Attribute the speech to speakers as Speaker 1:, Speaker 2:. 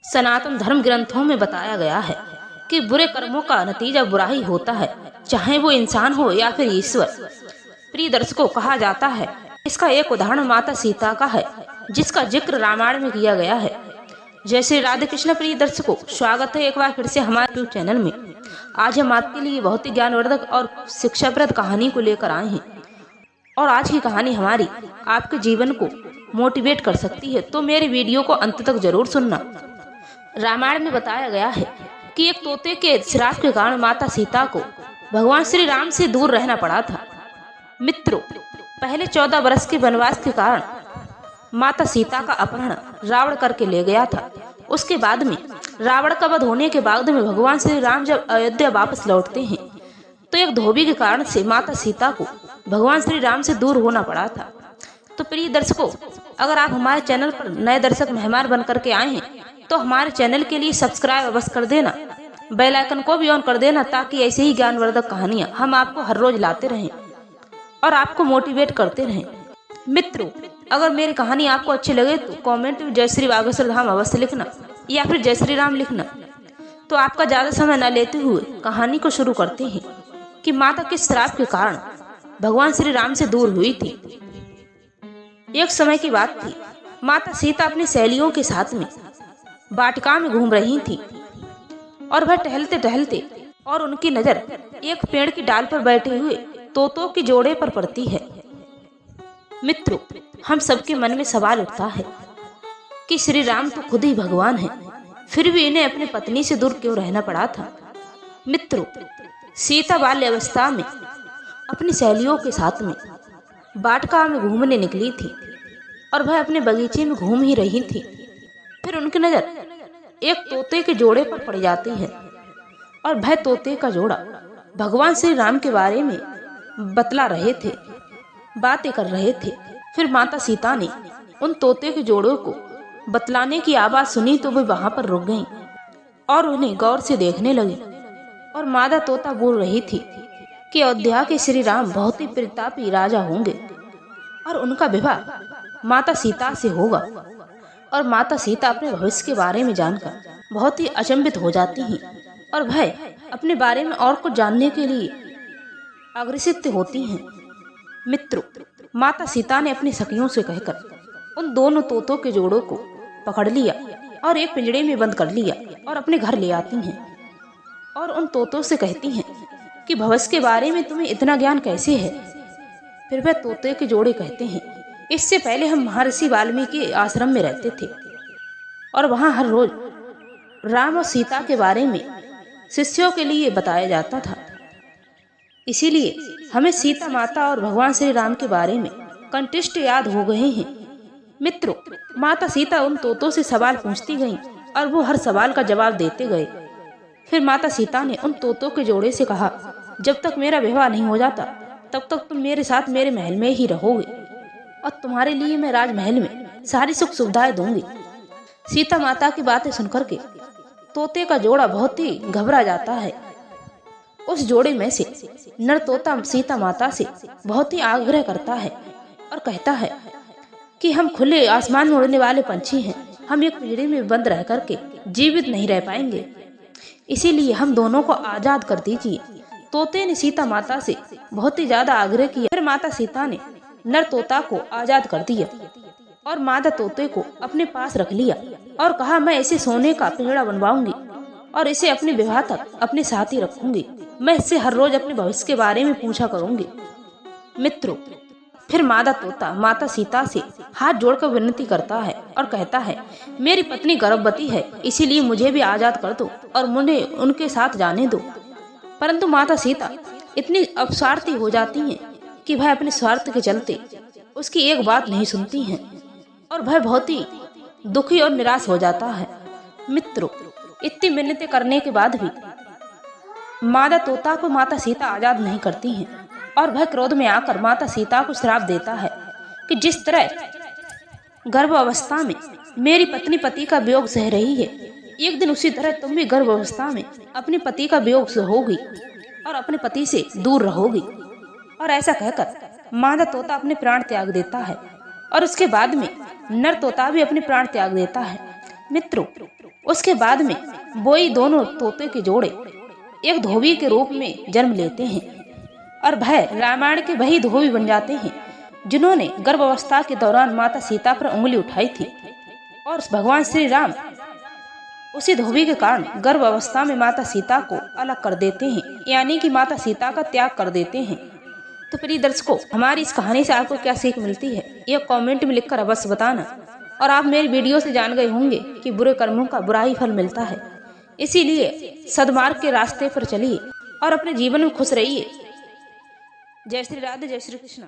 Speaker 1: सनातन धर्म ग्रंथों में बताया गया है कि बुरे कर्मों का नतीजा बुरा ही होता है, चाहे वो इंसान हो या फिर ईश्वर। प्रिय दर्शकों, कहा जाता है, इसका एक उदाहरण माता सीता का है, जिसका जिक्र रामायण में किया गया है। जय श्री राधे कृष्ण। प्रिय दर्शकों, स्वागत है एक बार फिर से हमारे यूट्यूब चैनल में। आज हम आपके लिए बहुत ही ज्ञानवर्धक और शिक्षाप्रद कहानी को लेकर आए हैं, और आज की कहानी हमारी आपके जीवन को मोटिवेट कर सकती है, तो मेरे वीडियो को अंत तक जरूर सुनना। रामायण में बताया गया है कि एक तोते के श्राप के कारण माता सीता को भगवान श्री राम से दूर रहना पड़ा था। मित्रों, पहले 14 वर्ष के वनवास के कारण माता सीता का अपहरण रावण करके ले गया था। उसके बाद में रावण का वध होने के बाद में भगवान श्री राम जब अयोध्या वापस लौटते हैं तो एक धोबी के कारण से माता सीता को भगवान श्री राम से दूर होना पड़ा था। तो प्रिय दर्शकों, अगर आप हमारे चैनल पर नए दर्शक मेहमान बन करके आए हैं तो हमारे चैनल के लिए सब्सक्राइब अवश्य कर देना, बेल आइकन को भी ऑन कर देना, ताकि ऐसे ही ज्ञानवर्धक कहानियां हम आपको हर रोज लाते रहें और आपको मोटिवेट करते रहें। मित्रों, अगर मेरी कहानी आपको अच्छी लगे तो कमेंट में जय श्री बागेश्वर धाम अवश्य लिखना या फिर जय श्री राम लिखना। तो आपका ज्यादा समय न लेते हुए कहानी को शुरू करते हैं कि माता के श्राप के कारण भगवान श्री राम से दूर हुई थी। एक समय की बात थी, माता सीता अपनी सहेलियों के साथ में वाटिका में घूम रही थी और वह टहलते टहलते और उनकी नजर एक पेड़ की डाल पर बैठे हुए तोतों के जोड़े पर पड़ती है। मित्रों, हम सबके मन में सवाल उठता है कि श्री राम तो खुद ही भगवान है, फिर भी इन्हें अपनी पत्नी से दूर क्यों रहना पड़ा था। मित्रों, सीता बाल्य अवस्था में अपनी सहेलियों के साथ में वाटिका में घूमने निकली थी और वह अपने बगीचे में घूम ही रही थी। फिर उनकी नजर एक तोते के जोड़े पर पड़ जाती है और वह तोते का जोड़ा भगवान श्री राम के बारे में बतला रहे थे, बातें कर रहे थे। फिर माता सीता ने उन तोते के जोड़ों को बतलाने की आवाज सुनी तो वे वहां पर रुक गईं और उन्हें गौर से देखने लगी। और मादा तोता बोल रही थी कि अयोध्या के श्री राम बहुत ही प्रतापी राजा होंगे और उनका विवाह माता सीता से होगा। और माता सीता अपने भविष्य के बारे में जानकर बहुत ही अचंभित हो जाती हैं और वह अपने बारे में और कुछ जानने के लिए अग्रसित होती हैं। मित्रों, माता सीता ने अपनी सखियों से कहकर उन दोनों तोतों के जोड़ों को पकड़ लिया और एक पिंजड़े में बंद कर लिया और अपने घर ले आती हैं और उन तोतों से कहती हैं कि भविष्य के बारे में तुम्हें इतना ज्ञान कैसे है। फिर वह तोते के जोड़े कहते हैं, इससे पहले हम महर्षि वाल्मीकि आश्रम में रहते थे और वहां हर रोज राम और सीता के बारे में शिष्यों के लिए बताया जाता था, इसीलिए हमें सीता माता और भगवान श्री राम के बारे में कंठस्थ याद हो गए हैं। मित्रों, माता सीता उन तोतों से सवाल पूछती गईं और वो हर सवाल का जवाब देते गए। फिर माता सीता ने उन तोतों के जोड़े से कहा, जब तक मेरा विवाह नहीं हो जाता तब तक तुम मेरे साथ मेरे महल में ही रहोगे और तुम्हारे लिए मैं राजमहल में सारी सुख सुविधाएं दूंगी। सीता माता की बातें सुनकर के तोते का जोड़ा बहुत ही घबरा जाता है। उस जोड़े में से नर तोता सीता माता से बहुत ही आग्रह करता है और कहता है कि हम खुले आसमान में उड़ने वाले पंछी हैं, हम एक पिंजरे में बंद रह करके जीवित नहीं रह पाएंगे, इसीलिए हम दोनों को आजाद कर दीजिए। तोते ने सीता माता से बहुत ही ज्यादा आग्रह किया। फिर माता सीता ने नर तोता को आजाद कर दिया और मादा तोते को अपने पास रख लिया और कहा, मैं इसे सोने का पिंजरा बनवाऊंगी और इसे अपने विवाह तक अपने साथ ही रखूंगी। मैं इससे हर रोज अपने भविष्य के बारे में पूछा करूंगी। मित्रों, फिर मादा तोता माता सीता से हाथ जोड़कर विनती करता है और कहता है, मेरी पत्नी गर्भवती है, इसीलिए मुझे भी आजाद कर दो और मुझे उनके साथ जाने दो। परंतु माता सीता इतनी अपस्वार्थी हो जाती हैं कि वह अपने स्वार्थ के चलते उसकी एक बात नहीं सुनती हैं और वह बहुत ही दुखी और निराश हो जाता है। मित्रों, इतनी मिन्नतें करने के बाद भी मादा तोता को माता सीता आजाद नहीं करती हैं और वह क्रोध में आकर माता सीता को श्राप देता है कि जिस तरह गर्भ अवस्था में मेरी पत्नी पति का वियोग सह रही है, एक दिन उसी तरह तुम भी गर्भ अवस्था में अपने पति का वियोग सहोगी और अपने पति से दूर रहोगी। और ऐसा कहकर मादा तोता अपने प्राण त्याग देता है और उसके बाद में नर तोता भी अपने प्राण त्याग देता है। मित्रों, उसके बाद में वही दोनों तोते के जोड़े एक धोबी के रूप में जन्म लेते हैं और वह रामायण के वही धोबी बन जाते हैं जिन्होंने गर्भावस्था के दौरान माता सीता पर उंगली उठाई थी। और भगवान श्री राम उसी धोबी के कारण गर्भावस्था में माता सीता को अलग कर देते हैं, यानी कि माता सीता का त्याग कर देते हैं। तो प्रिय दर्शकों, हमारी इस कहानी से आपको क्या सीख मिलती है, यह कमेंट में लिखकर अवश्य बताना। और आप मेरी वीडियो से जान गए होंगे कि बुरे कर्मों का बुरा ही फल मिलता है, इसीलिए सद्मार्ग के रास्ते पर चलिए और अपने जीवन में खुश रहिए। जय श्री राधे, जय श्री कृष्ण।